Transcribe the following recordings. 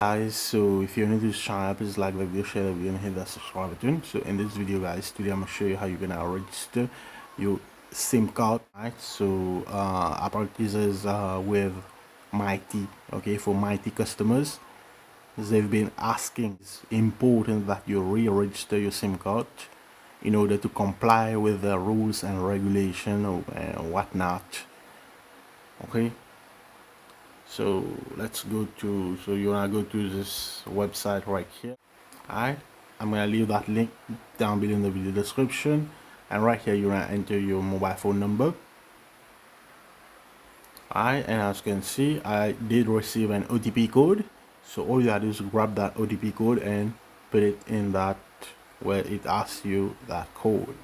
Guys, so if you're new to this channel, please like the video, share the video, and hit that subscribe button. So in this video, guys, today I'm gonna show you how you're gonna register your SIM card. Right, so apparently this is with my.t. Okay, for my.t customers, they've been asking, it's important that you re-register your SIM card in order to comply with the rules and regulation and whatnot. Okay, so let's go to, so you wanna go to this website right here. Alright, I'm gonna leave that link down below in the video description, and right here you're gonna enter your mobile phone number. Alright, and as you can see, I did receive an OTP code, so all you gotta do is grab that OTP code and put it in that where it asks you that code.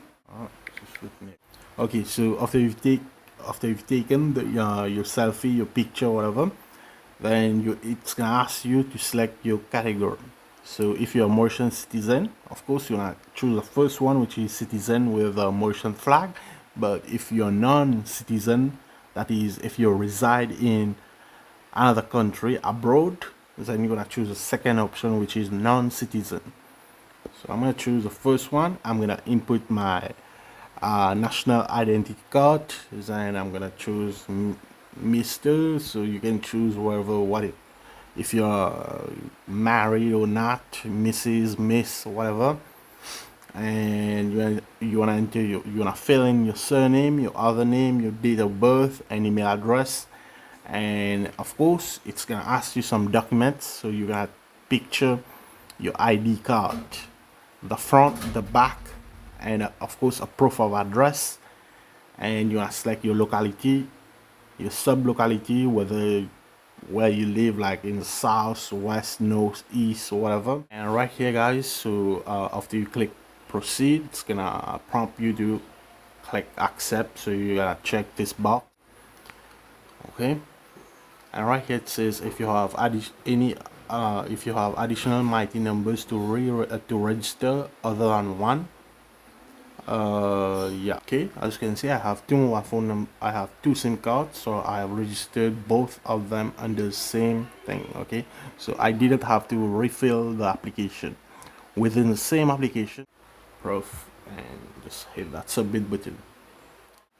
Okay, so after you've taken your selfie, your picture, whatever, then it's gonna ask you to select your category. So if you're a Mauritian citizen, of course you're gonna choose the first one, which is citizen with a Mauritian flag. But if you're non-citizen, that is if you reside in another country abroad, then you're gonna choose the second option, which is non-citizen. So I'm gonna choose the first one. I'm gonna input my national identity card, then I'm gonna choose Mr. So you can choose whatever if you're married or not, Mrs., Miss, whatever. And you wanna enter you wanna fill in your surname, your other name, your date of birth, and email address. And of course it's gonna ask you some documents, so you got picture your ID card, the front, the back, and of course a proof of address. And you want to select your locality, your sub-locality, where you live, like in the south, west, north, east, or whatever. And right here, guys, so after you click proceed, it's gonna prompt you to click accept, so you gotta check this box. Okay, and right here it says if you have additional my.t numbers to register other than one. Yeah, okay, as you can see, I have I have two SIM cards, so I have registered both of them under the same thing. Okay, so I didn't have to refill the application within the same application. Proof, and just hit that submit button.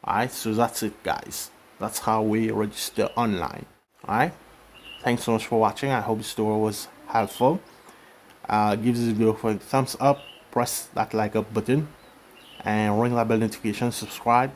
Alright, so that's it, guys. That's how we register online. Alright, thanks so much for watching. I hope this tutorial was helpful. Give this video a thumbs up, press that like up button, and ring that bell notification, subscribe,